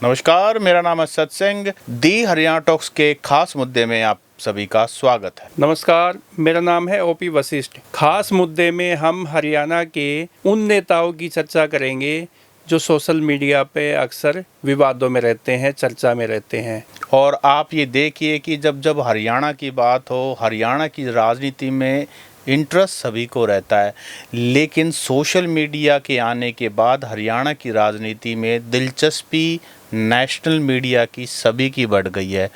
नमस्कार, मेरा नाम है सत्संग। दी हरियाणा टॉक्स के खास मुद्दे में आप सभी का स्वागत है। नमस्कार, मेरा नाम है ओपी वशिष्ठ। खास मुद्दे में हम हरियाणा के उन नेताओं की चर्चा करेंगे जो सोशल मीडिया पे अक्सर विवादों में रहते हैं, चर्चा में रहते हैं। और आप ये देखिए कि जब हरियाणा की बात हो, हरियाणा की राजनीति में इंटरेस्ट सभी को रहता है, लेकिन सोशल मीडिया के आने के बाद हरियाणा की राजनीति में दिलचस्पी नेशनल मीडिया की सभी की बढ़ गई है।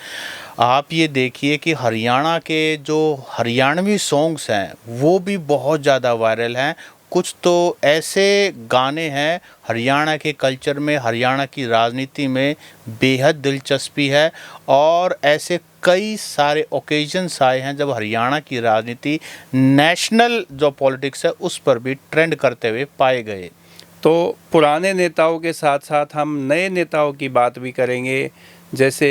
आप ये देखिए कि हरियाणा के जो हरियाणवी सॉन्ग्स हैं वो भी बहुत ज़्यादा वायरल हैं। कुछ तो ऐसे गाने हैं हरियाणा के कल्चर में, हरियाणा की राजनीति में बेहद दिलचस्पी है, और ऐसे कई सारे ओकेजन्स आए हैं जब हरियाणा की राजनीति नेशनल जो पॉलिटिक्स है उस पर भी ट्रेंड करते हुए पाए गए। तो पुराने नेताओं के साथ साथ हम नए नेताओं की बात भी करेंगे, जैसे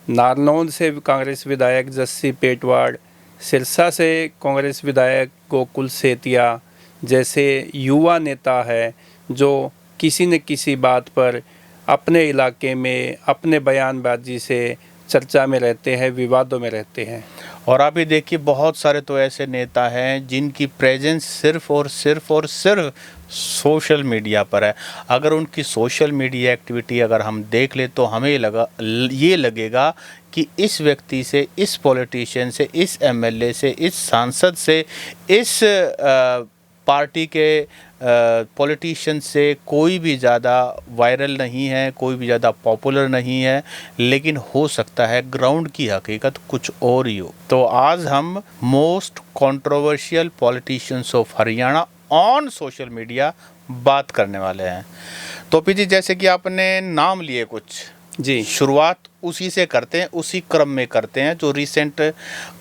नारनौल से कांग्रेस विधायक जस्सी पेटवाड़, सिरसा से कांग्रेस विधायक गोकुल सेतिया जैसे युवा नेता है जो किसी न किसी बात पर अपने इलाके में अपने बयानबाजी से चर्चा में रहते हैं, विवादों में रहते हैं। और आप ये देखिए बहुत सारे तो ऐसे नेता हैं जिनकी प्रेजेंस सिर्फ और सिर्फ सोशल मीडिया पर है। अगर उनकी सोशल मीडिया एक्टिविटी अगर हम देख ले तो हमें ये लगेगा कि इस व्यक्ति से, इस पॉलिटिशियन से, इस एमएलए से, इस सांसद से, इस पार्टी के पॉलिटिशियन से कोई भी ज़्यादा वायरल नहीं है, कोई भी ज़्यादा पॉपुलर नहीं है, लेकिन हो सकता है ग्राउंड की हकीकत कुछ और ही हो। तो आज हम most controversial politicians of Haryana on social media बात करने वाले हैं। तो पीजी, जैसे कि आपने नाम लिए कुछ जी, शुरुआत उसी से करते हैं, उसी क्रम में करते हैं जो रिसेंट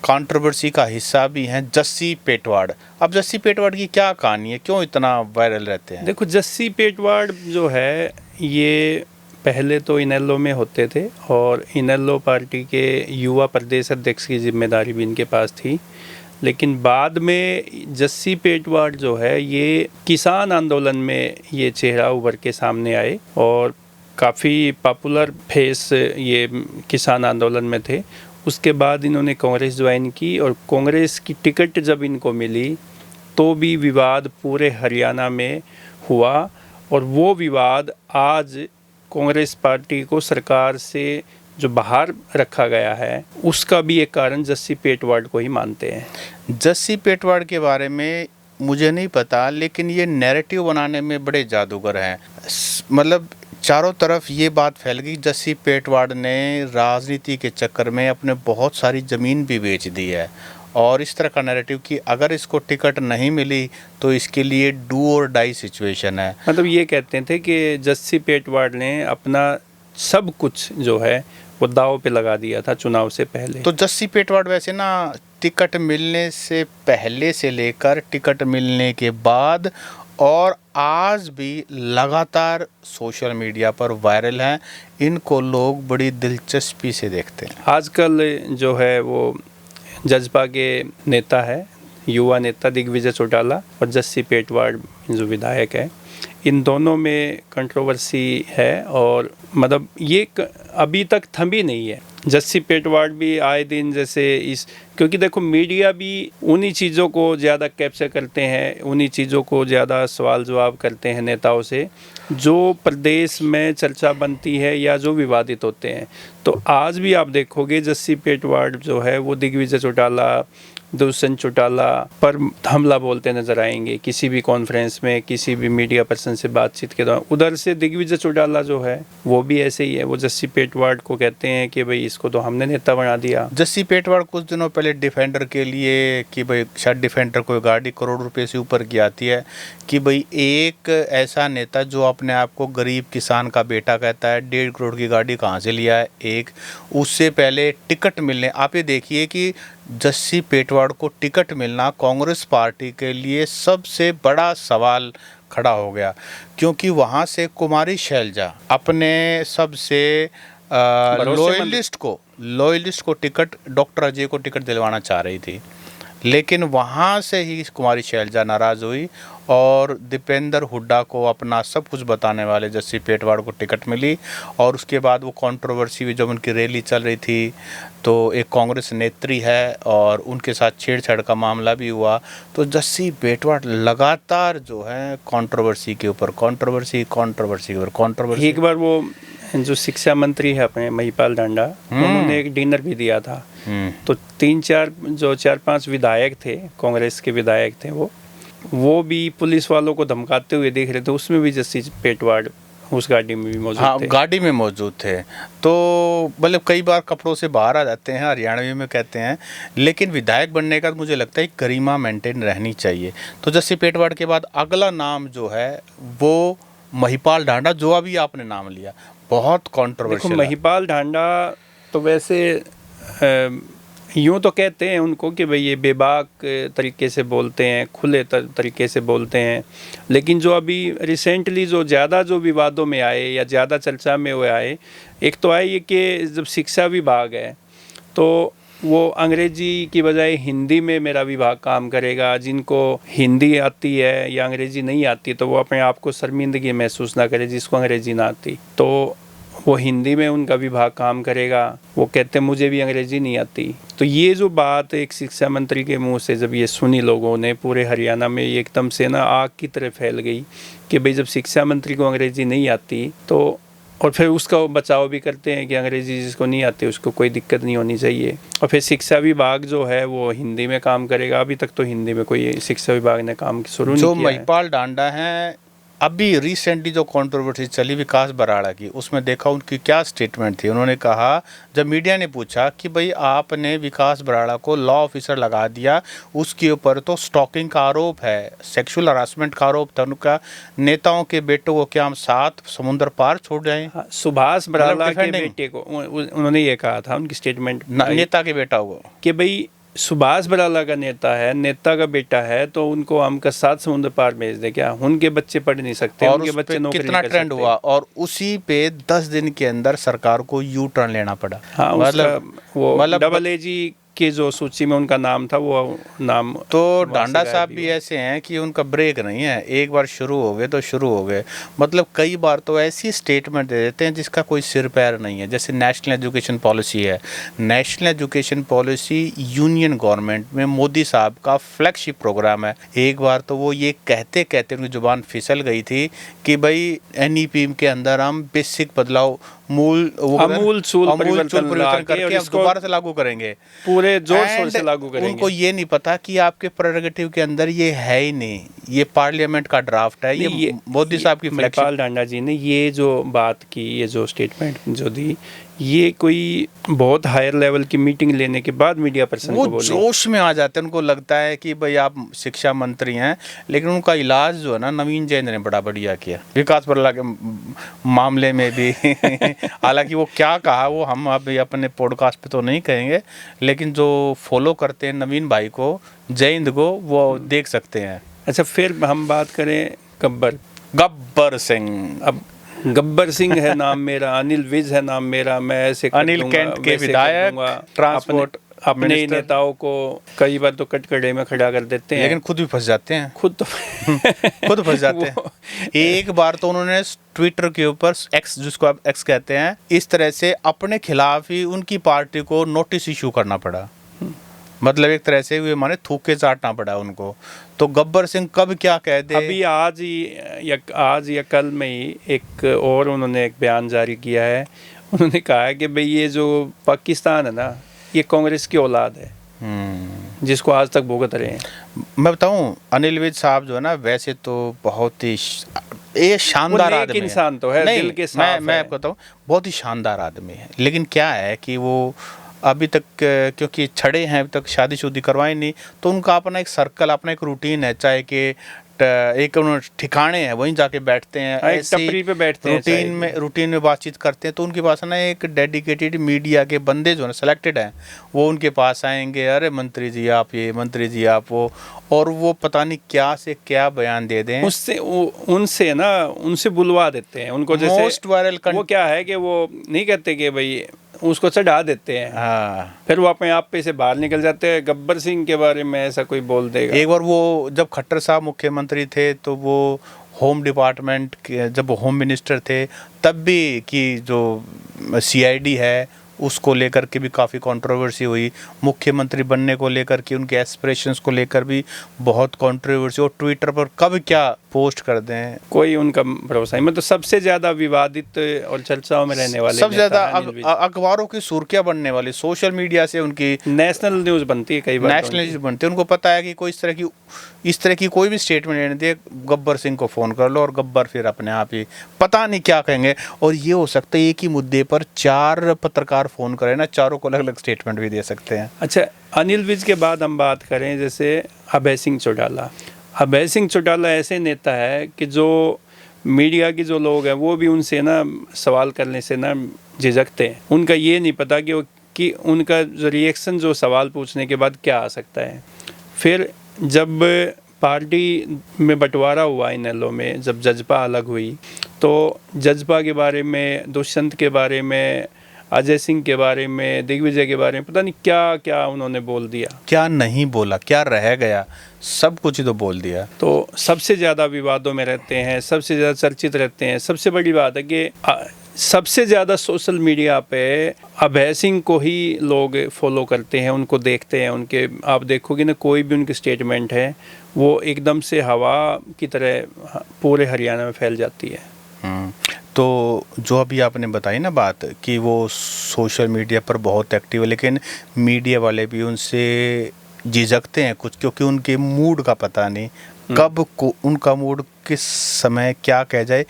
कंट्रोवर्सी का हिस्सा भी हैं, जस्सी पेटवाड़। अब जस्सी पेटवाड़ की क्या कहानी है, क्यों इतना वायरल रहते हैं? देखो, जस्सी पेटवाड़ जो है ये पहले तो इनेलो में होते थे और इनेलो पार्टी के युवा प्रदेश अध्यक्ष की जिम्मेदारी भी इनके पास थी, लेकिन बाद में जस्सी पेटवाड़ जो है ये किसान आंदोलन में ये चेहरा उभर के सामने आए और काफ़ी पॉपुलर फेस ये किसान आंदोलन में थे। उसके बाद इन्होंने कांग्रेस ज्वाइन की और कांग्रेस की टिकट जब इनको मिली तो भी विवाद पूरे हरियाणा में हुआ, और वो विवाद आज कांग्रेस पार्टी को सरकार से जो बाहर रखा गया है उसका भी एक कारण जस्सी पेटवाड़ को ही मानते हैं। जस्सी पेटवाड़ के बारे में मुझे नहीं पता, लेकिन ये नैरेटिव बनाने में बड़े जादूगर हैं। मतलब चारों तरफ ये बात फैल गई, जस्सी पेटवाड़ ने राजनीति के चक्कर में अपने बहुत सारी ज़मीन भी बेच दी है, और इस तरह का नैरेटिव कि अगर इसको टिकट नहीं मिली तो इसके लिए डू और डाई सिचुएशन है। मतलब ये कहते थे कि जस्सी पेटवाड़ ने अपना सब कुछ जो है वो दांव पे लगा दिया था चुनाव से पहले। तो जस्सी पेटवाड़ वैसे ना टिकट मिलने से पहले से लेकर टिकट मिलने के बाद और आज भी लगातार सोशल मीडिया पर वायरल हैं। इनको लोग बड़ी दिलचस्पी से देखते हैं। आजकल जो है वो जजपा के नेता है, युवा नेता दिग्विजय चौटाला और जस्सी पेटवाड़ जो विधायक है, इन दोनों में कंट्रोवर्सी है, और मतलब ये अभी तक थमी नहीं है। जस्सी पेटवाड़ भी आए दिन जैसे क्योंकि देखो मीडिया भी उन्हीं चीज़ों को ज़्यादा कैप्चर करते हैं, उन्हीं चीज़ों को ज़्यादा सवाल जवाब करते हैं नेताओं से जो प्रदेश में चर्चा बनती है या जो विवादित होते हैं। तो आज भी आप देखोगे जस्सी पेटवाड़ जो है वो दिग्विजय चौटाला, दुष्यंत चौटाला पर हमला बोलते नजर आएंगे किसी भी कॉन्फ्रेंस में, किसी भी मीडिया पर्सन से बातचीत के दौरान। उधर से दिग्विजय चौटाला जो है वो भी ऐसे ही है, वो जस्सी पेटवाड़ को कहते हैं कि भाई इसको तो हमने नेता बना दिया। जस्सी पेटवाड़ कुछ दिनों पहले डिफेंडर के लिए कि भाई शायद डिफेंडर कोई गाड़ी करोड़ रुपए से ऊपर की आती है, कि भाई एक ऐसा नेता जो अपने आप को गरीब किसान का बेटा कहता है 1.5 करोड़ की गाड़ी कहाँ से लिया है। एक उससे पहले टिकट मिलने, आप ये देखिए कि जस्सी पेटवाड़ को टिकट मिलना कांग्रेस पार्टी के लिए सबसे बड़ा सवाल खड़ा हो गया, क्योंकि वहाँ से कुमारी शैलजा अपने सबसे लॉयलिस्ट को टिकट, डॉक्टर अजय को टिकट दिलवाना चाह रही थी, लेकिन वहाँ से ही कुमारी शैलजा नाराज़ हुई और दीपेंद्र हुड्डा को अपना सब कुछ बताने वाले जस्सी पेटवाड़ को टिकट मिली। और उसके बाद वो कंट्रोवर्सी भी, जब उनकी रैली चल रही थी तो एक कांग्रेस नेत्री है और उनके साथ छेड़छाड़ का मामला भी हुआ। तो जस्सी पेटवाड़ लगातार जो है कंट्रोवर्सी के ऊपर कंट्रोवर्सी के ऊपर कंट्रोवर्सी। एक बार वो जो शिक्षा मंत्री है अपने महिपाल डांडा, उन्होंने एक डिनर भी दिया था। तो 4-5 विधायक थे, कांग्रेस के विधायक थे, वो भी पुलिस वालों को धमकाते हुए देख रहे थे। उसमें भी जस्सी पेटवाड़ उस गाड़ी में भी मौजूद थे। गाड़ी में मौजूद थे। तो मतलब कई बार कपड़ों से बाहर आ जाते हैं, हरियाणवी में कहते हैं। लेकिन विधायक बनने का मुझे लगता है गरिमा मेंटेन रहनी चाहिए। तो जस्सी पेटवाड़ के बाद अगला नाम जो है वो महिपाल डांडा, जो अभी आपने नाम लिया, बहुत कंट्रोवर्शियल है। महिपाल डांडा तो वैसे यूँ तो कहते हैं उनको कि भाई ये बेबाक तरीके से बोलते हैं, खुले तरीके से बोलते हैं। लेकिन जो अभी रिसेंटली जो ज़्यादा जो विवादों में आए या ज़्यादा चर्चा में हुए आए, एक तो आई ये कि जब शिक्षा विभाग है तो वो अंग्रेजी की बजाय हिंदी में मेरा विभाग काम करेगा। जिनको हिंदी आती है या अंग्रेजी नहीं आती तो वो अपने आप को शर्मिंदगी महसूस ना करे, जिसको अंग्रेजी ना आती तो वो हिंदी में उनका विभाग काम करेगा। वो कहते हैं मुझे भी अंग्रेजी नहीं आती। तो ये जो बात एक शिक्षा मंत्री के मुंह से जब ये सुनी लोगों ने, पूरे हरियाणा में ये एकदम से ना आग की तरह फैल गई कि भाई जब शिक्षा मंत्री को अंग्रेजी नहीं आती तो, और फिर उसका बचाव भी करते हैं कि अंग्रेजी जिसको नहीं आती उसको कोई दिक्कत नहीं होनी चाहिए। और फिर शिक्षा विभाग जो है वो हिंदी में काम करेगा। अभी तक तो हिंदी में कोई शिक्षा विभाग ने काम शुरू नहीं किया है। जो महिपाल डांडा है, अभी रिसेंटली जो कंट्रोवर्सी चली विकास बराड़ा की, उसमें देखा उनकी क्या स्टेटमेंट थी। उन्होंने कहा, जब मीडिया ने पूछा कि भाई आपने विकास बराड़ा को लॉ ऑफिसर लगा दिया, उसके ऊपर तो स्टॉकिंग का आरोप है, सेक्सुअल हरासमेंट का आरोप था उनका, नेताओं के बेटों को क्या हम 7 समुद्र पार छोड़ जाएं? सुभाष बराला के बेटे को उन्होंने ये कहा था, उनकी स्टेटमेंट, नेता के बेटा को, कि भाई सुभाष बराला का नेता है, नेता का बेटा है, तो उनको हम का 7 समुद्र पार भेज दे क्या? उनके बच्चे पढ़ नहीं सकते, और उनके बच्चे नौकरी कितना नहीं कर ट्रेंड सकते। हुआ, और उसी पे 10 दिन के अंदर सरकार को यू टर्न लेना पड़ा। हाँ, मतलब डबल एजी के जो सूची में उनका नाम था वो नाम तो डांडा साहब भी ऐसे हैं कि उनका ब्रेक नहीं है, एक बार शुरू हो गए तो शुरू हो गए। मतलब कई बार तो ऐसी स्टेटमेंट दे देते हैं जिसका कोई सिर पैर नहीं है। जैसे नेशनल एजुकेशन पॉलिसी है, national education policy union government में मोदी साहब का फ्लैगशिप प्रोग्राम है। एक बार तो वो ये कहते कहते उनकी जुबान फिसल गई थी कि भाई NEP के अंदर हम बेसिक बदलाव आमूल चूल परिवर्तन करके दोबारा से लागू करेंगे, पूरे जोर शोर से लागू करेंगे। उनको ये नहीं पता कि आपके प्रेरोगेटिव के अंदर ये है ही नहीं, ये पार्लियामेंट का ड्राफ्ट है। ये मोदी साहब की महिपाल डांडा जी ने ये जो बात की, ये जो स्टेटमेंट जो दी, ये कोई बहुत हायर लेवल की मीटिंग लेने के बाद मीडिया पर्सन को बोले, जोश में आ जाते हैं। उनको लगता है कि भाई आप शिक्षा मंत्री हैं, लेकिन उनका इलाज जो है ना नवीन जैन ने बड़ा बढ़िया किया विकास बराला के मामले में भी। हालांकि वो क्या कहा वो हम अभी अपने पॉडकास्ट पे तो नहीं कहेंगे, लेकिन जो फॉलो करते हैं नवीन भाई को, जय हिंद को, वो देख सकते हैं। अच्छा, फिर हम बात करें गब्बर सिंह। अब गब्बर सिंह है नाम मेरा, अनिल विज है नाम मेरा, मैं ऐसे अनिल कैंट के विधायक, ट्रांसपोर्ट अपने नेताओं को कई बार तो कटकड़े में खड़ा कर देते हैं, लेकिन खुद भी फंस जाते हैं। खुद फंस जाते हैं। एक बार तो उन्होंने ट्विटर के ऊपर, एक्स जिसको आप एक्स कहते हैं, इस तरह से अपने खिलाफ ही उनकी पार्टी को नोटिस इशू करना पड़ा। मतलब एक तरह से वे माने थूक के चाटना पड़ा उनको। तो गब्बर सिंह कब क्या कह दे। अभी आज या कल में ही एक और उन्होंने एक बयान जारी किया है। उन्होंने कहा है कि भाई ये जो पाकिस्तान है ना, ये कांग्रेस की औलाद है, जिसको आज तक भुगत रहे हैं। मैं बताऊं, अनिल विज साहब जो है ना, वैसे तो बहुत ही शानदार आदमी इंसान तो है, दिल के साफ मैं आपको बताऊं, बहुत ही शानदार आदमी है। लेकिन क्या है कि वो अभी तक क्योंकि छड़े हैं, अभी तक शादी करवाई नहीं, तो उनका अपना एक सर्कल, अपना एक रूटीन है, चाहे कि एक ठिकाने हैं, वहीं जाके बैठते हैं, ऐसे टपरी पे बैठते हैं, रूटीन में बातचीत करते हैं। तो उनके पास ना एक डेडिकेटेड मीडिया के बंदे जो है सिलेक्टेड हैं, वो उनके पास आएंगे, अरे मंत्री जी आप ये, मंत्री जी आप वो, और वो पता नहीं क्या से क्या बयान दे दें, उनसे बुलवा देते हैं उनको। जैसे मोस्ट वायरल वो क्या है कि वो नहीं कहते कि भाई उसको चढ़ा देते हैं, हाँ, फिर वो अपने आप पे से बाहर निकल जाते हैं। गब्बर सिंह के बारे में ऐसा कोई बोल देगा। एक बार वो जब खट्टर साहब मुख्यमंत्री थे तो वो होम डिपार्टमेंट के जब होम मिनिस्टर थे तब भी कि जो सीआईडी है उसको लेकर के भी काफ़ी कंट्रोवर्सी हुई। मुख्यमंत्री बनने को लेकर के उनके एस्पिरेशंस को लेकर भी बहुत कंट्रोवर्सी, और ट्विटर पर कब क्या पोस्ट कर दें कोई उनका भरोसा नहीं। मतलब सबसे ज्यादा विवादित और चर्चाओं में रहने वाले सबसे नेता ज़्यादा अनिल विज। अखबारों की सुर्खियां बनने वाली, सोशल मीडिया से उनकी नेशनल न्यूज बनती है कई बार तो नेशनल न्यूज़ बनते हैं। उनको पता है कि कोई इस तरह की कोई भी स्टेटमेंट लेने दे, गब्बर सिंह को फ़ोन कर लो और गब्बर फिर अपने आप ही पता नहीं क्या कहेंगे। और ये हो सकता है एक ही मुद्दे पर 4 पत्रकार फ़ोन करें ना, चारों को अलग अलग स्टेटमेंट भी दे सकते हैं। अच्छा, अनिल विज के बाद हम बात करें जैसे अभय सिंह चौटाला। अभय सिंह चौटाला ऐसे नेता है कि जो मीडिया के जो लोग हैं वो भी उनसे ना सवाल करने से ना झिझकते हैं। उनका ये नहीं पता कि उनका जो रिएक्शन जो सवाल पूछने के बाद क्या आ सकता है। फिर जब पार्टी में बंटवारा हुआ इनेलो में, जब जजपा अलग हुई तो जजपा के बारे में, दुष्यंत के बारे में, अजय सिंह के बारे में, दिग्विजय के बारे में पता नहीं क्या क्या उन्होंने बोल दिया। क्या नहीं बोला, क्या रह गया, सब कुछ ही तो बोल दिया। तो सबसे ज़्यादा विवादों में रहते हैं, सबसे ज़्यादा चर्चित रहते हैं। सबसे बड़ी बात है कि सबसे ज़्यादा सोशल मीडिया पे अभय सिंह को ही लोग फॉलो करते हैं, उनको देखते हैं। उनके आप देखोगे ना, कोई भी उनकी स्टेटमेंट है वो एकदम से हवा की तरह पूरे हरियाणा में फैल जाती है। तो जो अभी आपने बताई ना बात कि वो सोशल मीडिया पर बहुत एक्टिव है, लेकिन मीडिया वाले भी उनसे झिझकते हैं कुछ, क्योंकि उनके मूड का पता नहीं कब को उनका मूड किस समय क्या कह जाए।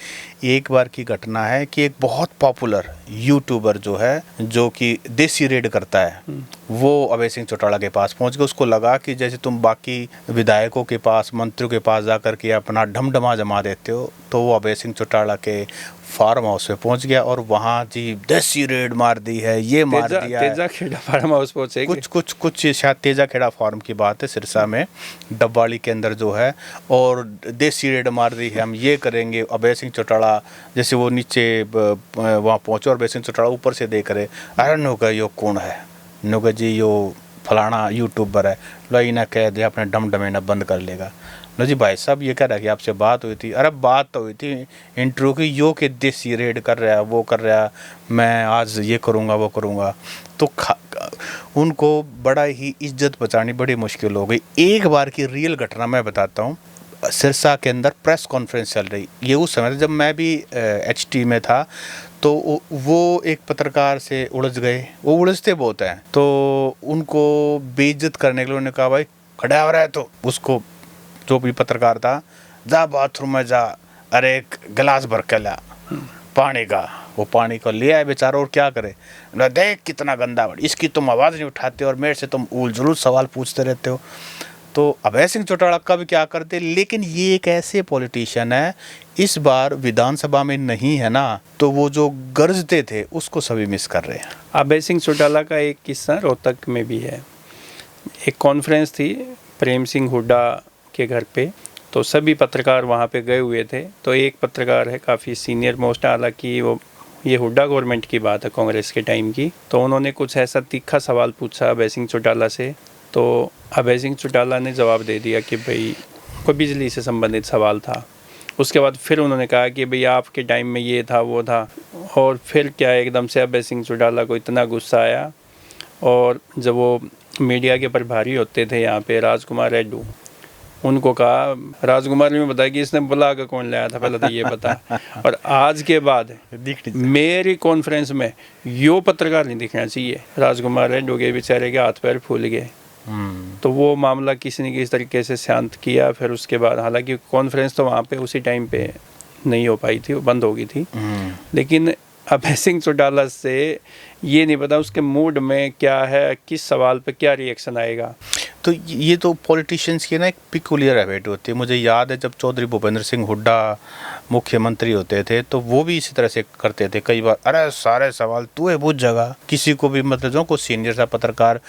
एक बार की घटना है कि एक बहुत पॉपुलर यूट्यूबर जो है, जो कि देसी रेड करता है, वो अभय सिंह चौटाला के पास पहुंच गया। उसको लगा कि जैसे तुम बाकी विधायकों के पास, मंत्रियों के पास जाकर के अपना ढमढमा जमा देते हो, तो वो अभय सिंह चौटाला के फार्म हाउस पे पहुंच गया और वहाँ जी देसी रेड मार दी है, ये मार दिया है। तेजा खेड़ा फार्म हाउस पहुंचे, कुछ शायद तेजा खेड़ा फार्म की बात है, सिरसा में डब्बाड़ी के अंदर जो है, और देसी रेड मार दी है, हम ये करेंगे। अभय सिंह चौटाला जैसे वो नीचे वहाँ पहुँचे और अभय सिंह चौटाला ऊपर से देख रहे, अरे नोगा यो कौन है, नोगा जी यो फलाना यूट्यूबर है, लो इन्हें कह दिया अपने डमडमे ना बंद कर लेगा। लो जी भाई साहब ये कह रहा है कि आपसे बात हुई थी। अरे बात तो हुई थी इंटरव्यू की, यो के देसी रेड कर रहा है, वो कर रहा है, मैं आज ये करूँगा वो करूँगा। तो उनको बड़ा ही इज्जत बचानी बड़ी मुश्किल हो गई। एक बार की रियल घटना मैं बताता हूँ। सिरसा के अंदर प्रेस कॉन्फ्रेंस चल रही, ये उस समय था जब मैं भी HT में था, तो वो एक पत्रकार से उलझ गए। वो उलझते बहुत हैं, तो उनको बेइज्जत करने के लिए उन्होंने कहा भाई खड़ा हो रहा है, तो उसको जो भी पत्रकार था, जा बाथरूम में जा, अरे एक गिलास भर के ला पानी का। वो पानी को ले आए बेचारा, और क्या करे, देख कितना गंदा बड़, इसकी तुम आवाज़ नहीं उठाते और मेरे से तुम उलझुल सवाल पूछते रहते हो। तो अभय सिंह चौटाला कब क्या करते, लेकिन ये एक ऐसे पॉलिटिशियन है, इस बार विधानसभा में नहीं है ना, तो वो जो गरजते थे उसको सभी मिस कर रहे हैं। अभय सिंह चौटाला का एक किस्सा रोहतक में भी है। एक कॉन्फ्रेंस थी प्रेम सिंह हुड्डा के घर पे, तो सभी पत्रकार वहाँ पे गए हुए थे। तो एक पत्रकार है काफ़ी सीनियर मोस्ट, हालांकि वो ये हुड्डा गवर्नमेंट की बात है, कांग्रेस के टाइम की। तो उन्होंने कुछ ऐसा तीखा सवाल पूछा अभय सिंह चौटाला से, तो अभय सिंह चौटाला ने जवाब दे दिया कि भाई कोई बिजली से संबंधित सवाल था। उसके बाद फिर उन्होंने कहा कि भाई आपके टाइम में ये था वो था, और फिर क्या एकदम से अभय सिंह चौटाला को इतना गुस्सा आया, और जब वो मीडिया के प्रभारी होते थे यहाँ पे राजकुमार रेड्डू, उनको कहा, राजकुमार ने बताया कि इसने बुला कर कौन लाया था, पहले तो ये बता। और आज के बाद मेरी कॉन्फ्रेंस में यो पत्रकार नहीं दिखना चाहिए। राजकुमार रेड्डू के बेचारे के हाथ पैर फूल गए। तो वो मामला किसी ने किस तरीके से शांत किया। फिर उसके बाद हालांकि कॉन्फ्रेंस तो वहाँ पे उसी टाइम पे नहीं हो पाई थी, वो बंद हो गई थी। लेकिन अभय सिंह चौटाला से ये नहीं पता उसके मूड में क्या है, किस सवाल पे क्या रिएक्शन आएगा। तो ये तो पॉलिटिशियंस की ना एक पिकुलियर हैबिट होती है। मुझे याद है जब चौधरी भूपेंद्र सिंह हुड्डा मुख्यमंत्री होते थे तो वो भी इसी तरह से करते थे कई बार, अरे सारे सवाल तू है पूछ जगह, किसी को भी मतलब जो कोई सीनियर सा पत्रकार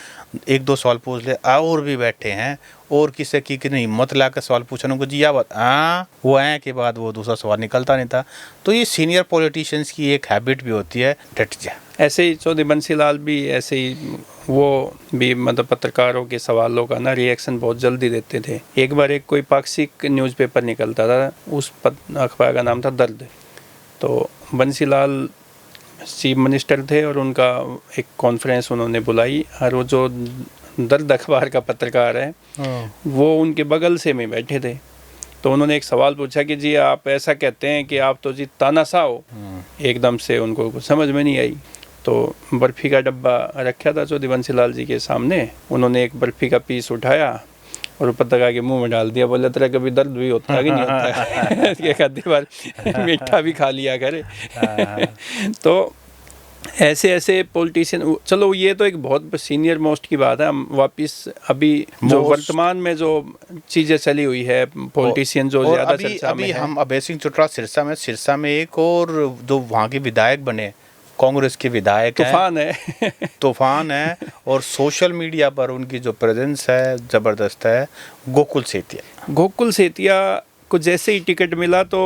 एक दो सवाल पूछ ले, और भी बैठे हैं और किसी की नहीं हिम्मत ला कर सवाल पूछने को जी या बात वो आए के बाद वो दूसरा सवाल निकलता नहीं था। तो ये सीनियर पॉलिटिशियंस की एक हैबिट भी होती है, डट जा ऐसे ही चौधरी बंसीलाल भी ऐसे ही, वो भी मतलब पत्रकारों के सवालों का ना रिएक्शन बहुत जल्दी देते थे। एक बार एक कोई पाक्षिक न्यूज़पेपर निकलता था, उस अखबार का नाम था दर्द। तो बंसीलाल चीफ मिनिस्टर थे और उनका एक कॉन्फ्रेंस उन्होंने बुलाई, और वो जो दर्द अखबार का पत्रकार है वो उनके बगल से में बैठे थे। तो उन्होंने एक सवाल पूछा कि जी आप ऐसा कहते हैं कि आप तो जी तानाशाह हो। एकदम से उनको कुछ समझ में नहीं आई। तो बर्फ़ी का डब्बा रखा था चौधरी बंसीलाल जी के सामने, उन्होंने एक बर्फ़ी का पीस उठाया और पत्रकार के मुंह में डाल दिया। बोले तेरा कभी दर्द भी होता है कि नहीं होता है? एक आधी बार मीठा भी खा लिया करे। तो ऐसे ऐसे पॉलिटिशियन, चलो ये तो एक बहुत सीनियर मोस्ट की बात है। हम वापस अभी जो वर्तमान में जो चीज़ें चली हुई है, पॉलिटिशियन जो ज़्यादा चर्चा में है, हम अभय सिंह चौटाला सिरसा में एक और जो वहाँ के विधायक बने, कांग्रेस के विधायक तूफान है। तूफान है। और सोशल मीडिया पर उनकी जो प्रेजेंस है ज़बरदस्त है। गोकुल सेतिया को जैसे ही टिकट मिला तो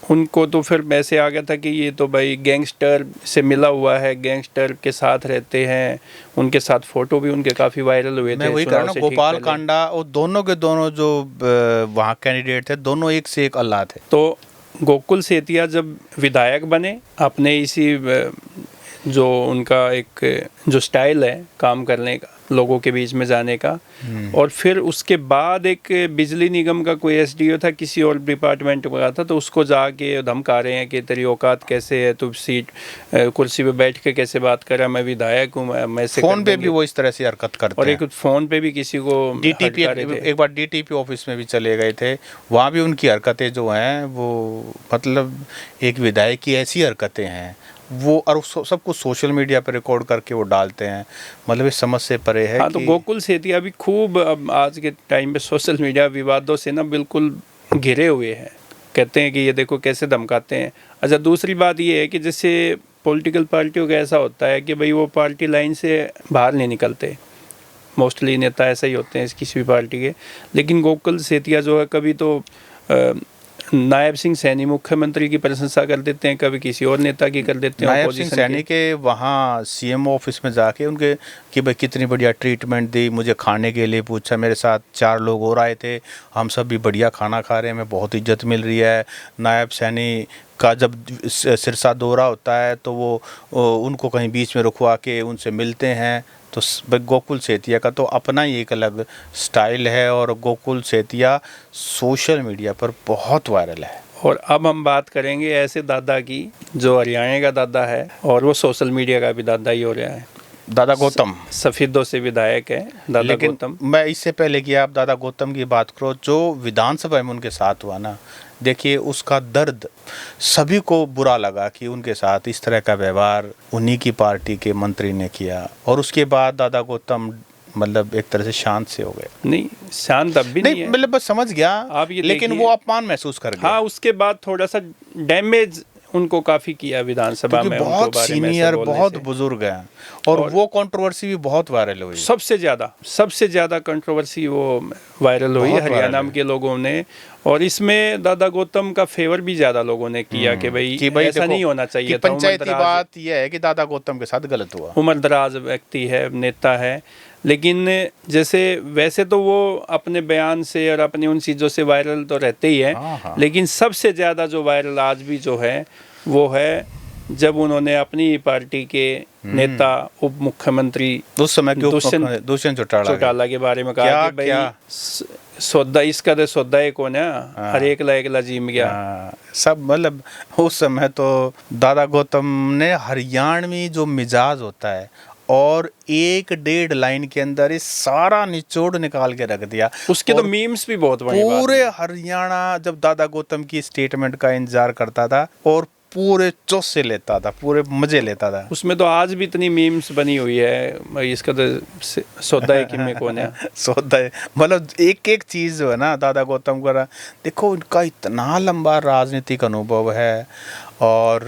उनको तो फिर ऐसे आ गया था कि ये तो भाई गैंगस्टर से मिला हुआ है, गैंगस्टर के साथ रहते हैं। उनके साथ फोटो भी उनके काफ़ी वायरल हुए थे। मैं वही कह रहा हूँ, गोपाल कांडा और दोनों के दोनों जो वहाँ कैंडिडेट थे, दोनों एक से एक अल्लाह थे। तो गोकुल सेतिया जब विधायक बने, अपने इसी जो उनका एक जो स्टाइल है काम करने का, लोगों के बीच में जाने का, और फिर उसके बाद एक बिजली निगम का कोई एसडीओ था, किसी और डिपार्टमेंट में था, तो उसको जाके धमका रहे हैं कि तेरी औकात कैसे है, तू सीट कुर्सी पे बैठ के कैसे बात कर रहा है, मैं विधायक हूँ, मैं से फोन पे भी वो इस तरह से हरकत करते और एक फोन पे भी किसी को डीटीपी, एक बार डीटीपी ऑफिस में भी चले गए थे, वहाँ भी उनकी हरकतें जो हैं वो मतलब एक विधायक की ऐसी हरकतें हैं वो, और सब कुछ सोशल मीडिया पर रिकॉर्ड करके वो डालते हैं। मतलब इस समझ से परे है। हाँ, तो गोकुल सेतिया भी खूब अब आज के टाइम पे सोशल मीडिया विवादों से ना बिल्कुल घिरे हुए हैं। कहते हैं कि ये देखो कैसे धमकाते हैं। अच्छा, दूसरी बात ये है कि जैसे पॉलिटिकल पार्टियों का ऐसा होता है कि भाई वो पार्टी लाइन से बाहर नहीं निकलते, मोस्टली नेता ऐसा ही होते हैं किसी भी पार्टी के। लेकिन गोकुल सेतिया जो है कभी तो नायब सिंह सैनी मुख्यमंत्री की प्रशंसा कर देते हैं, कभी किसी और नेता की कर देते हैं। नायब सिंह सैनी के वहाँ सीएमओ ऑफिस में जाके उनके कि भाई कितनी बढ़िया ट्रीटमेंट दी, मुझे खाने के लिए पूछा, मेरे साथ 4 लोग और आए थे, हम सब भी बढ़िया खाना खा रहे हैं, हमें बहुत इज्जत मिल रही है। नायब सैनी का जब सिरसा दौरा होता है तो वो उनको कहीं बीच में रुकवा के उनसे मिलते हैं। तो गोकुल सेतिया का तो अपना ही एक अलग स्टाइल है, और गोकुल सेतिया सोशल मीडिया पर बहुत वायरल है। और अब हम बात करेंगे ऐसे दादा की जो हरियाणा का दादा है और वो सोशल मीडिया का भी दादा ही हो रहा है। दादा गौतम सफेदों से विधायक है दादा गौतम। मैं इससे पहले कि आप दादा गौतम की बात करो, जो विधानसभा में उनके साथ हुआ ना, देखिए उसका दर्द सभी को बुरा लगा कि उनके साथ इस तरह का व्यवहार उन्हीं की पार्टी के मंत्री ने किया। और उसके बाद दादा गौतम मतलब एक तरह से शांत से हो गए। नहीं, शांत अब भी नहीं है, मतलब बस समझ गया आप ये, लेकिन वो अपमान महसूस कर गया। हाँ, उसके बाद थोड़ा सा डैमेज उनको काफी किया विधानसभा में। बहुत सीनियर, बहुत बुजुर्ग हैं, और वो कंट्रोवर्सी भी बहुत वायरल हुई। सबसे ज्यादा कंट्रोवर्सी वो वायरल हुई हरियाणा के लोगों ने। और इसमें दादा गौतम का फेवर भी ज्यादा लोगों ने किया कि भाई ऐसा नहीं होना चाहिए था। पंचायती बात यह है कि दादा गौतम के साथ गलत हुआ। उम्रदराज व्यक्ति है, नेता है, लेकिन जैसे वैसे तो वो अपने बयान से और अपनी उन चीज़ों से वायरल तो रहते ही है। लेकिन सबसे ज़्यादा जो वायरल आज भी जो है वो है जब उन्होंने अपनी पार्टी के नेता उप मुख्यमंत्री उस समय के दुष्यंत चौटाला के बारे में कहा कि भाई सौदा इसका तो सौदा एक कौन है, हर एक ला जीम गया। सब मतलब उस समय तो दादा गौतम ने हरियाणवी जो मिजाज होता है और 1-1.5 लाइन के अंदर इस सारा निचोड़ निकाल के रख दिया। उसके तो मीम्स भी बहुत बने। पूरे हरियाणा जब दादा गौतम की स्टेटमेंट का इंतजार करता था और पूरे जोश से लेता था, पूरे मजे लेता था। उसमें तो आज भी इतनी मीम्स बनी हुई है, इसका तो सौदा है कि मैं कौन है। सौदा है मतलब एक एक चीज़ जो है ना दादा गौतम का, देखो उनका इतना लंबा राजनीतिक अनुभव है और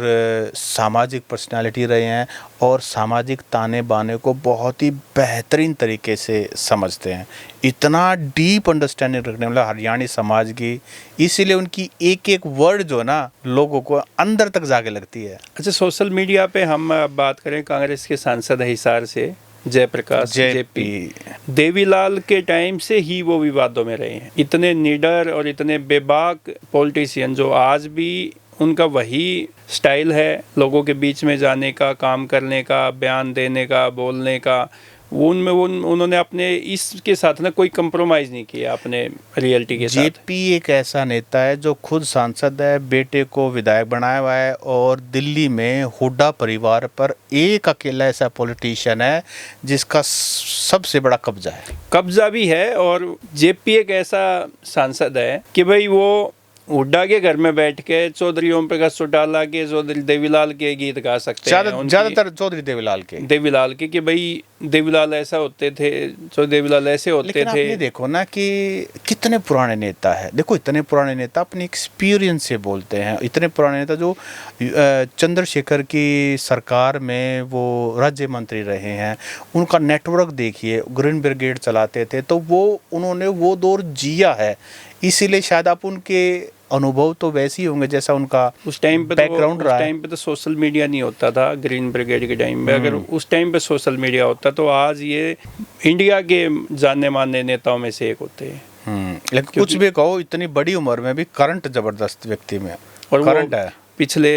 सामाजिक पर्सनालिटी रहे हैं और सामाजिक ताने बाने को बहुत ही बेहतरीन तरीके से समझते हैं। इतना डीप अंडरस्टैंडिंग रखने वाला हरियाणी समाज की, इसीलिए उनकी एक एक वर्ड जो ना लोगों को अंदर तक जाके लगती है। अच्छा, सोशल मीडिया पे हम बात करें कांग्रेस के सांसद हिसार से जयप्रकाश जेपी, देवीलाल के टाइम से ही वो विवादों में रहे हैं। इतने निडर और इतने बेबाक पॉलिटिशियन जो आज भी उनका वही स्टाइल है लोगों के बीच में जाने का, काम करने का, बयान देने का, बोलने का, उन्होंने अपने इसके साथ ना कोई कंप्रोमाइज़ नहीं किया अपने रियलिटी के साथ। जेपी एक ऐसा नेता है जो खुद सांसद है, बेटे को विधायक बनाया हुआ है और दिल्ली में हुड्डा परिवार पर एक अकेला ऐसा पॉलिटिशियन है जिसका सबसे बड़ा कब्जा है। कब्जा भी है, और जेपी एक ऐसा सांसद है कि भाई वो हुड्डा के घर में बैठ के चौधरी ओम प्रकाश चौटाला के, चौधरी देवीलाल के गीत गा सकते हैं। ज्यादातर चौधरी देवीलाल के कि भाई देवीलाल ऐसा होते थे, चौधरी देवीलाल ऐसे होते लेकिन थे। आपने देखो ना कि कितने पुराने नेता है। देखो इतने पुराने नेता अपने एक्सपीरियंस से बोलते हैं। इतने पुराने नेता जो चंद्रशेखर की सरकार में वो राज्य मंत्री रहे हैं, उनका नेटवर्क देखिए, ग्रीन ब्रिगेड चलाते थे, तो वो उन्होंने वो दौर जिया है। इसीलिए शायद आप उनके अनुभव तो वैसे ही होंगे जैसा उनका उस टाइम पे बैकग्राउंड रहा है। उस टाइम पे तो सोशल मीडिया नहीं होता था ग्रीन ब्रिगेड के टाइम पे। अगर उस टाइम पे सोशल मीडिया होता तो आज ये इंडिया के जानने माने नेताओं में से एक होते हैं। लेकिन कुछ भी कहो, इतनी बड़ी उम्र में भी करंट जबरदस्त व्यक्ति में और करंट है। पिछले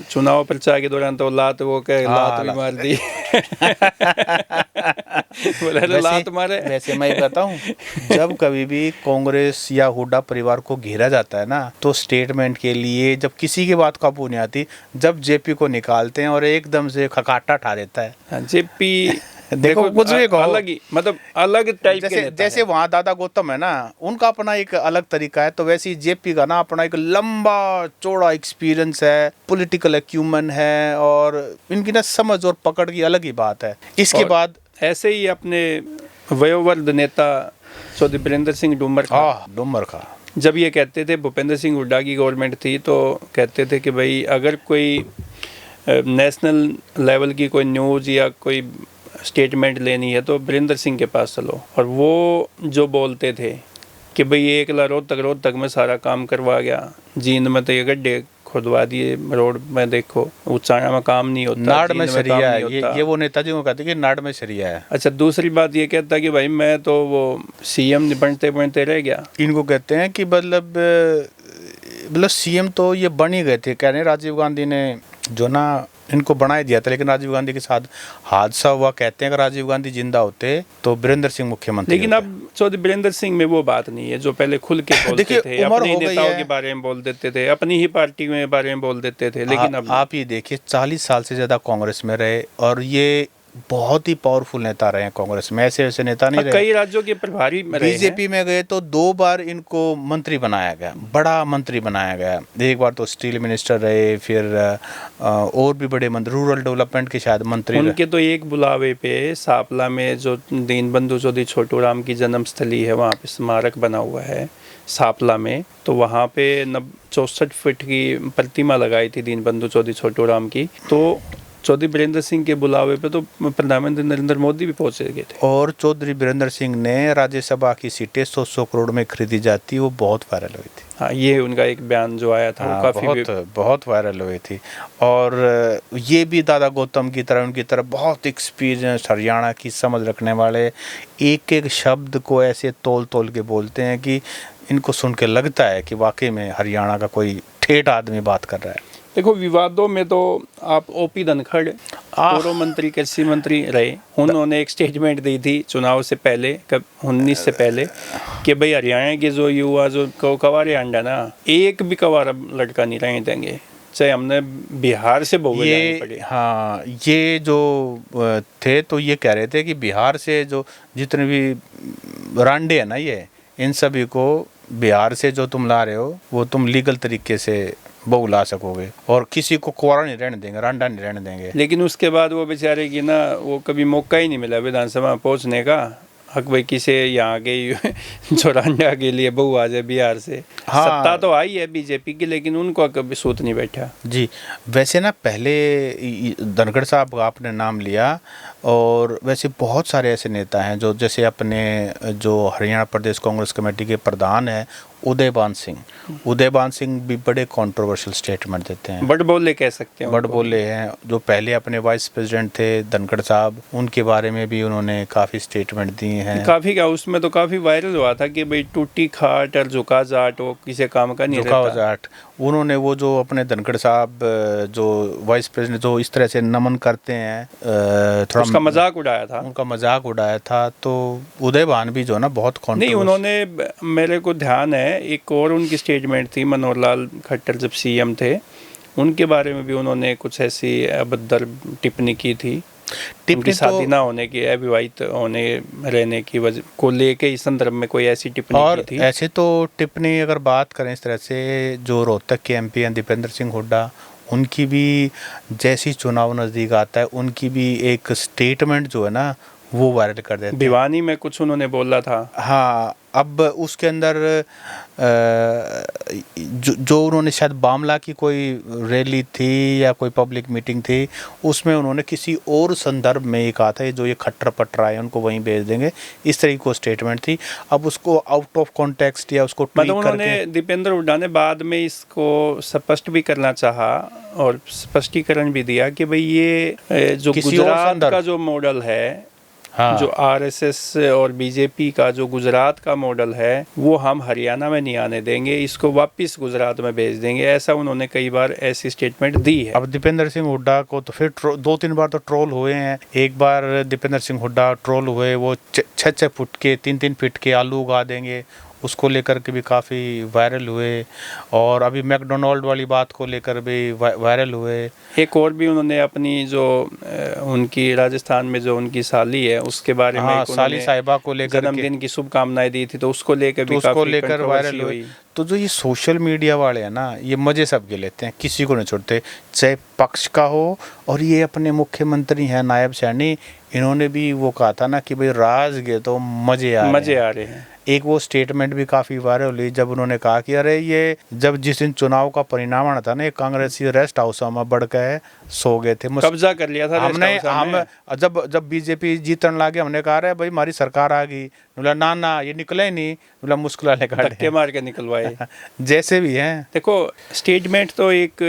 चुनाव प्रचार के दौरान तो लात भी मार दी। बोला लात मारे। वैसे मैं बताऊं, जब कभी भी कांग्रेस या हुड्डा परिवार को घेरा जाता है ना, तो स्टेटमेंट के लिए जब किसी की बात काबू नहीं आती, जब जेपी को निकालते हैं और एकदम से खकाटा ठा देता है। जेपी देखो कुछ भी कहो, अलग ही मतलब अलग टाइप के जैसे वहाँ दादा गौतम है ना, उनका अपना एक अलग तरीका है, तो वैसे ही जेपी का ना अपना एक लंबा चौड़ा एक्सपीरियंस है, पॉलिटिकल एक्यूमेन है, और इनकी ना समझ और पकड़ की अलग ही बात है। इसके बाद ऐसे ही अपने वयोवृद्ध नेता चौधरी बीरेंद्र सिंह डूमर का जब ये कहते थे, भूपेंद्र सिंह हुड्डा की गवर्नमेंट थी, तो कहते थे कि भाई अगर कोई नेशनल लेवल की कोई न्यूज़ या कोई स्टेटमेंट लेनी है तो बीरेंद्र सिंह के पास चलो। और वो जो बोलते थे कि भाई एक रोहतक तक में सारा काम करवा गया, जींद में तो ये गड्ढे खुदवा दिए रोड में, देखो उच्चारण में काम नहीं होता, नाड़ में सरिया है। ये वो नेताजी को कहते हैं कि नाड़ में सरिया है। अच्छा, दूसरी बात ये कहता कि भाई मैं तो वो सीएम बनते रह गया। इनको कहते हैं कि मतलब सीएम तो ये बन ही गए थे, कह रहे राजीव गांधी ने जो ना इनको बना दिया था, लेकिन राजीव गांधी के साथ हादसा हुआ। कहते हैं कि राजीव गांधी जिंदा होते तो बीरेंद्र सिंह मुख्यमंत्री लेकिन होते। अब चौधरी बीरेंद्र सिंह में वो बात नहीं है जो पहले खुल के बोलते थे, अपने नेताओं के बारे में बोल देते थे, अपनी ही पार्टी में बारे में बोल देते थे। लेकिन अब आप ये देखिए, 40 साल से ज्यादा कांग्रेस में रहे और ये बहुत ही पावरफुल नेता रहे हैं कांग्रेस में, ऐसे वैसे नेता नहीं रहे। कई राज्यों के प्रभारी बीजेपी में गए तो 2 बार इनको मंत्री बनाया गया, बड़ा मंत्री बनाया गया। एक बार तो स्टील मिनिस्टर रहे, फिर और भी बड़े मंत्री, रूरल डेवलपमेंट के शायद मंत्री उनके तो एक बुलावे पे सापला में जो दीनबंधु चौधरी छोटू राम की जन्मस्थली है, वहाँ पे स्मारक बना हुआ है सापला में, तो वहाँ पे 64 फीट की प्रतिमा लगाई थी दीनबंधु चौधरी छोटू राम की। तो चौधरी बीरेंद्र सिंह के बुलावे पे तो प्रधानमंत्री नरेंद्र मोदी भी पहुंचे गए थे। और चौधरी बीरेंद्र सिंह ने राज्यसभा की सीटें 100 करोड़ में खरीदी जाती, वो बहुत वायरल हुई थी। हाँ, ये उनका एक बयान जो आया था, वो काफी बहुत वायरल हुई थी। और ये भी दादा गौतम की तरह, उनकी तरह बहुत एक्सपीरियंस, हरियाणा की समझ रखने वाले, एक एक शब्द को ऐसे तोल के बोलते हैं कि इनको सुन के लगता है कि वाकई में हरियाणा का कोई ठेठ आदमी बात कर रहा है। देखो, विवादों में तो आप ओपी धनखड़ पूर्व मंत्री, कृषि मंत्री रहे, उन्होंने एक स्टेटमेंट दी थी चुनाव से पहले, 19 से पहले, कि भाई हरियाणा के जो युवा जो कवारे अंडा ना, एक भी कवारा लड़का नहीं रहने देंगे, चाहे हमने बिहार से बहुए जाने पड़े। हाँ, ये जो थे तो ये कह रहे थे कि बिहार से जो जितने भी रांडे हैं ना, ये इन सभी को बिहार से जो तुम ला रहे हो वो तुम लीगल तरीके से बहू ला सकोगे, और किसी को कुंवारा नहीं रहने देंगे, रांडा नहीं रहने देंगे। लेकिन उसके बाद वो बेचारे की ना, वो कभी मौका ही नहीं मिला विधानसभा में पहुंचने का, हक भाई किसे यहाँ गई जोरांडा के लिए बहू आ जाए बिहार से। हाँ। सत्ता तो आई है बीजेपी की, लेकिन उनको कभी सूत नहीं बैठा। जी, वैसे ना पहले धनखड़ साहब का आपने नाम लिया, और वैसे बहुत सारे ऐसे नेता हैं जो, जैसे अपने जो हरियाणा प्रदेश कांग्रेस कमेटी के प्रधान हैं उदयबान सिंह भी बड़े कंट्रोवर्शियल स्टेटमेंट देते हैं। बड़ बोले कह सकते हैं, बड़ बोले हैं। जो पहले अपने वाइस प्रेसिडेंट थे धनखड़ साहब, उनके बारे में भी उन्होंने काफ़ी स्टेटमेंट दिए हैं। काफ़ी का उसमें तो काफ़ी वायरल हुआ था कि भाई टूटी खाट और झुका जाट वो किसी काम का नहीं रहता। जाट उन्होंने वो जो अपने धनखड़ साहब जो वाइस प्रेसिडेंट जो इस तरह से नमन करते हैं, थोड़ा उसका मजाक उड़ाया था। उनका मजाक उड़ाया था। तो उदयबान भी जो ना बहुत नहीं, उन्होंने, मेरे को ध्यान है एक और उनकी स्टेटमेंट थी, मनोहर लाल खट्टर जब सीएम थे उनके बारे में भी उन्होंने कुछ ऐसी अभद्र टिप्पणी की थी। उनकी शादी ना होने की, अविवाहित होने रहने की वजह को लेके इस संदर्भ में कोई ऐसी टिप्पणी और की थी। ऐसे तो टिप्पणी अगर बात करें इस तरह से, जो रोहतक के एमपी हैं दीपेंद्र सिंह हुड्डा, उनकी भी जैसी चुनाव नज़दीक आता है उनकी भी एक स्टेटमेंट जो है ना वो वायरल कर देते हैं। भिवानी में कुछ उन्होंने बोला था। हाँ, अब उसके अंदर जो उन्होंने शायद बामला की कोई रैली थी या कोई पब्लिक मीटिंग थी, उसमें उन्होंने किसी और संदर्भ में ये कहा था जो ये खट्टर पट्टर आए उनको वहीं भेज देंगे, इस तरह की स्टेटमेंट थी। अब उसको आउट ऑफ कॉन्टेक्स्ट या उसको मतलब उन्होंने, दीपेंद्र हुड्डा ने बाद में इसको स्पष्ट भी करना चाहा और स्पष्टीकरण भी दिया कि भाई ये जो गुजरात का जो मॉडल है, हाँ, जो आरएसएस और बीजेपी का जो गुजरात का मॉडल है वो हम हरियाणा में नहीं आने देंगे, इसको वापस गुजरात में भेज देंगे, ऐसा उन्होंने कई बार ऐसी स्टेटमेंट दी है। अब दीपेंद्र सिंह हुड्डा को तो फिर 2-3 बार तो ट्रोल हुए हैं। एक बार दीपेंद्र सिंह हुड्डा ट्रोल हुए, वो 6-6 फुट के 3-3 फीट के आलू उगा देंगे, उसको लेकर के भी काफ़ी वायरल हुए। और अभी मैकडोनाल्ड वाली बात को लेकर भी वायरल हुए। एक और भी उन्होंने अपनी जो उनकी राजस्थान में जो उनकी साली है उसके बारे में, साली साहिबा को लेकर जन्मदिन की शुभकामनाएं दी थी, तो उसको लेकर भी काफी वायरल हुई। तो जो ये सोशल मीडिया वाले हैं ना, ये मजे सबके लेते हैं, किसी को नहीं छोड़ते, चाहे पक्ष का हो। और ये अपने मुख्यमंत्री हैं नायब सैनी, इन्होंने भी वो कहा था ना कि भाई राज गए तो मजे आ रहे हैं। एक वो स्टेटमेंट भी काफ़ी वायरल हुई जब उन्होंने कहा कि अरे ये जब जिस दिन चुनाव का परिणाम आना था ना, कांग्रेसी रेस्ट हाउस में बढ़ के सो गए थे, कब्जा कर लिया था हमने। हम जब बीजेपी जीतने लगे हमने कहा अरे भाई हमारी सरकार आ गई, बोला ना ये निकले ही नहीं, बोला मुश्किल धक्के मार के निकलवाए। जैसे भी हैं। देखो स्टेटमेंट तो एक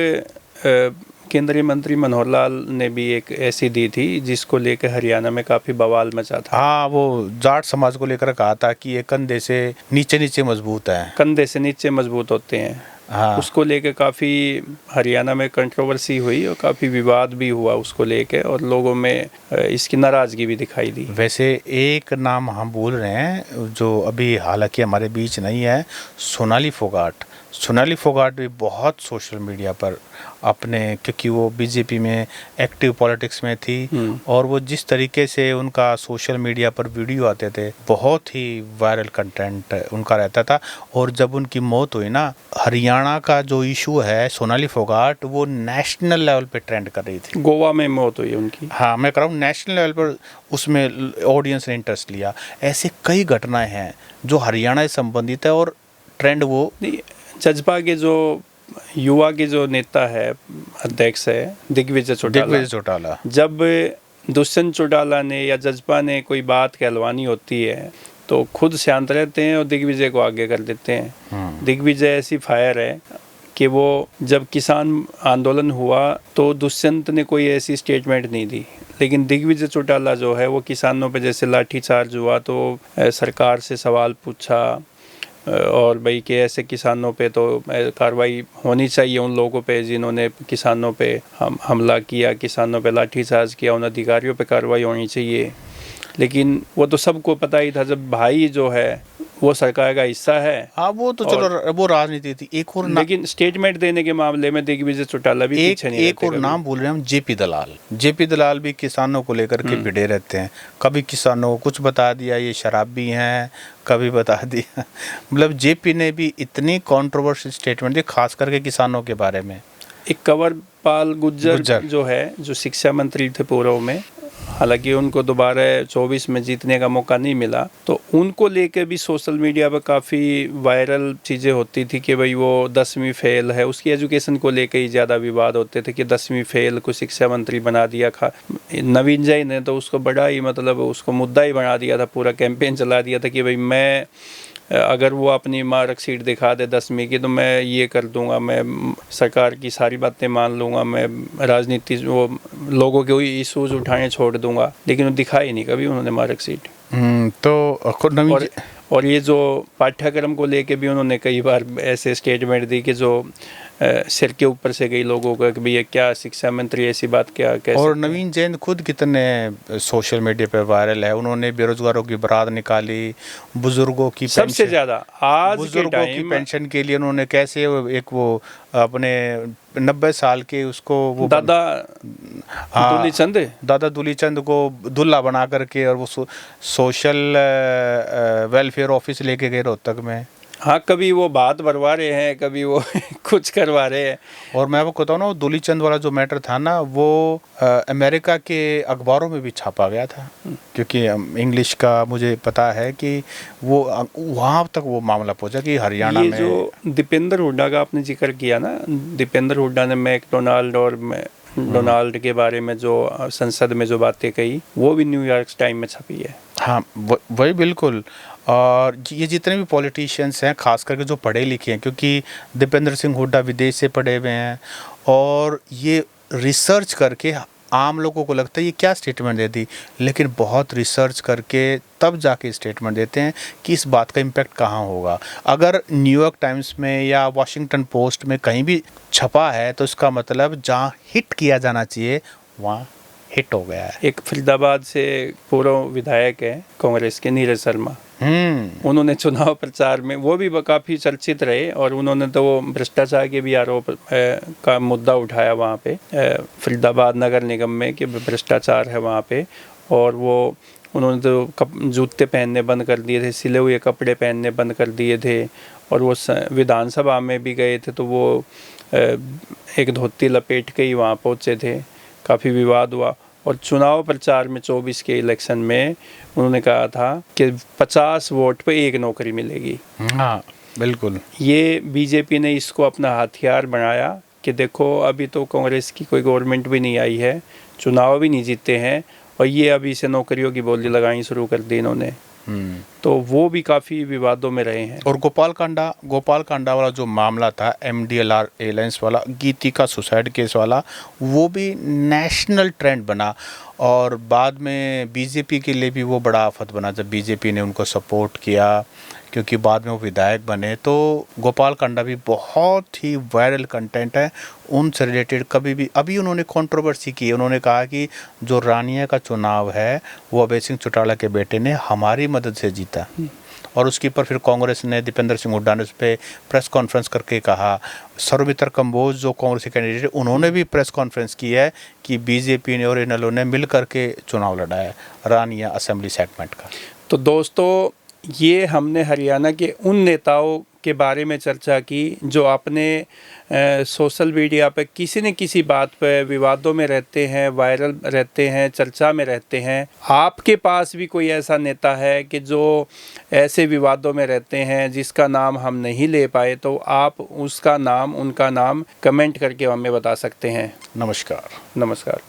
केंद्रीय मंत्री मनोहर लाल ने भी एक ऐसी दी थी जिसको लेकर हरियाणा में काफी बवाल मचा था। हाँ, वो जाट समाज को लेकर कहा था कि ये कंधे से नीचे मजबूत है, कंधे से नीचे मजबूत होते हैं। हाँ। उसको लेकर काफ़ी हरियाणा में कंट्रोवर्सी हुई और काफ़ी विवाद भी हुआ उसको लेकर, और लोगों में इसकी नाराज़गी भी दिखाई दी। वैसे एक नाम हम बोल रहे हैं जो अभी हालांकि हमारे बीच नहीं है, सोनाली फोगाट भी बहुत सोशल मीडिया पर अपने, क्योंकि वो बीजेपी में एक्टिव पॉलिटिक्स में थी, और वो जिस तरीके से उनका सोशल मीडिया पर वीडियो आते थे, बहुत ही वायरल कंटेंट उनका रहता था। और जब उनकी मौत हुई ना, हरियाणा का जो इशू है सोनाली फोगाट, वो नेशनल लेवल पे ट्रेंड कर रही थी। गोवा में मौत हुई उनकी। हाँ, मैं कह रहा हूँ नेशनल लेवल पर उसमें ऑडियंस ने इंटरेस्ट लिया। ऐसे कई घटनाएं हैं जो हरियाणा से संबंधित है और ट्रेंड वो। जजपा के जो युवा के जो नेता है, अध्यक्ष है दिग्विजय चौटाला, जब दुष्यंत चौटाला ने या जजपा ने कोई बात कहलवानी होती है तो खुद शांत रहते हैं और दिग्विजय को आगे कर देते हैं। दिग्विजय ऐसी फायर है कि वो जब किसान आंदोलन हुआ तो दुष्यंत ने कोई ऐसी स्टेटमेंट नहीं दी, लेकिन दिग्विजय चौटाला जो है वो किसानों पे जैसे लाठीचार्ज हुआ तो सरकार से सवाल पूछा, और भाई कि ऐसे किसानों पे तो कार्रवाई होनी चाहिए उन लोगों पे जिन्होंने किसानों पे हमला किया, किसानों पे लाठीचार्ज किया, उन अधिकारियों पे कार्रवाई होनी चाहिए। लेकिन वो तो सबको पता ही था, जब भाई जो है वो सरकार का हिस्सा है। हाँ, वो तो चलो वो राजनीति थी। एक और लेकिन स्टेटमेंट देने के मामले में दिग्विजय चौटाला भी पीछे नहीं। एक और नाम बोल रहे हैं हम, जेपी दलाल भी किसानों को लेकर के भिड़े रहते हैं। कभी किसानों को कुछ बता दिया ये शराबी हैं, कभी बता दिया। मतलब जेपी ने भी इतनी कंट्रोवर्शियल स्टेटमेंट दी, खास करके किसानों के बारे में। एक कंवर पाल गुर्जर जो है, जो शिक्षा मंत्री थे पूर्व में, हालांकि उनको दोबारा 24 में जीतने का मौका नहीं मिला, तो उनको लेके भी सोशल मीडिया पर काफ़ी वायरल चीज़ें होती थी कि भाई वो 10वीं फेल है, उसकी एजुकेशन को लेके ही ज़्यादा विवाद होते थे कि 10वीं फेल को शिक्षा मंत्री बना दिया। नवीन जैन ने तो उसको बड़ा ही मतलब उसको मुद्दा ही बना दिया था, पूरा कैंपेन चला दिया था कि भाई मैं अगर वो अपनी मार्कशीट दिखा दे 10वीं की तो मैं ये कर दूंगा, मैं सरकार की सारी बातें मान लूँगा, मैं राजनीति वो लोगों के इशूज़ उठाने छोड़ दूंगा। लेकिन वो दिखाई नहीं कभी उन्होंने मार्कशीट। तो और ये जो पाठ्यक्रम को लेके भी उन्होंने कई बार ऐसे स्टेटमेंट दी कि जो सिर के ऊपर से गई लोगों का कि भैया क्या शिक्षा मंत्री ऐसी बात क्या कैसे। और नवीन जैन खुद कितने सोशल मीडिया पे वायरल है, उन्होंने बेरोजगारों की बारात निकाली, बुजुर्गों की सबसे ज़्यादा आज बुजुर्गों की पेंशन के लिए उन्होंने कैसे एक वो अपने 90 साल के उसको वो दादा दूलीचंद को दूल्हा बना करके और वो सोशल वेलफेयर ऑफिस लेके गए रोहतक में। हाँ, कभी वो बात भरवा रहे हैं, कभी वो कुछ करवा रहे हैं। और मैं आपको बताऊँ ना, दूलीचंद वाला जो मैटर था ना, वो अमेरिका के अखबारों में भी छापा गया था, क्योंकि इंग्लिश का मुझे पता है कि वो वहाँ तक वो मामला पहुँचा कि हरियाणा में जो दीपेंद्र हुड्डा का आपने जिक्र किया ना, दीपेंद्र हुड्डा ने मैकडोनाल्ड और डोनाल्ड के बारे में जो संसद में जो बातें कही, वो भी न्यूयॉर्क टाइम में छपी है। हाँ, वही बिल्कुल। और ये जितने भी पॉलिटिशियंस हैं, खास करके जो पढ़े लिखे हैं, क्योंकि दीपेंद्र सिंह हुड्डा विदेश से पढ़े हुए हैं, और ये रिसर्च करके आम लोगों को लगता है ये क्या स्टेटमेंट दे दी, लेकिन बहुत रिसर्च करके तब जाके स्टेटमेंट देते हैं कि इस बात का इम्पैक्ट कहाँ होगा। अगर न्यूयॉर्क टाइम्स में या वाशिंगटन पोस्ट में कहीं भी छपा है तो इसका मतलब जहाँ हिट किया जाना चाहिए वहाँ हिट हो गया है। एक फरीदाबाद से पूर्व विधायक है कांग्रेस के, नीरज शर्मा, उन्होंने चुनाव प्रचार में वो भी काफ़ी चर्चित रहे, और उन्होंने तो वो भ्रष्टाचार के भी आरोप का मुद्दा उठाया वहाँ पे फरीदाबाद नगर निगम में कि भ्रष्टाचार है वहाँ पे। और वो उन्होंने तो जूते पहनने बंद कर दिए थे, सिले हुए कपड़े पहनने बंद कर दिए थे, और वो विधानसभा में भी गए थे तो वो एक धोती लपेट के ही वहाँ पहुँचे थे, काफ़ी विवाद हुआ। और चुनाव प्रचार में 24 के इलेक्शन में उन्होंने कहा था कि 50 वोट पे एक नौकरी मिलेगी। हाँ बिल्कुल, ये बीजेपी ने इसको अपना हथियार बनाया कि देखो अभी तो कांग्रेस की कोई गवर्नमेंट भी नहीं आई है, चुनाव भी नहीं जीते हैं, और ये अभी से नौकरियों की बोली लगानी शुरू कर दी इन्होंने। तो वो भी काफ़ी विवादों में रहे हैं। और गोपाल कांडा वाला जो मामला था, MDLR एयरलाइंस वाला, गीतिका सुसाइड केस वाला, वो भी नेशनल ट्रेंड बना, और बाद में बीजेपी के लिए भी वो बड़ा आफत बना जब बीजेपी ने उनको सपोर्ट किया, क्योंकि बाद में वो विधायक बने। तो गोपाल कांडा भी बहुत ही वायरल कंटेंट है, उनसे रिलेटेड कभी भी। अभी उन्होंने कंट्रोवर्सी की, उन्होंने कहा कि जो रानिया का चुनाव है वो अभय सिंह चौटाला के बेटे ने हमारी मदद से जीता, और उसके ऊपर फिर कांग्रेस ने, दीपेंद्र सिंह हुड्डा ने उस पर प्रेस कॉन्फ्रेंस करके कहा। सर्वमित्रा कंबोज जो कांग्रेस के कैंडिडेट, उन्होंने भी प्रेस कॉन्फ्रेंस की है कि बीजेपी ने और इनेलो ने मिल करके चुनाव लड़ा है रानिया असेंबली सेगमेंट का। तो दोस्तों, ये हमने हरियाणा के उन नेताओं के बारे में चर्चा की जो अपने सोशल मीडिया पर किसी न किसी बात पर विवादों में रहते हैं, वायरल रहते हैं, चर्चा में रहते हैं। आपके पास भी कोई ऐसा नेता है कि जो ऐसे विवादों में रहते हैं जिसका नाम हम नहीं ले पाए, तो आप उसका नाम, उनका नाम कमेंट करके हमें बता सकते हैं। नमस्कार। नमस्कार।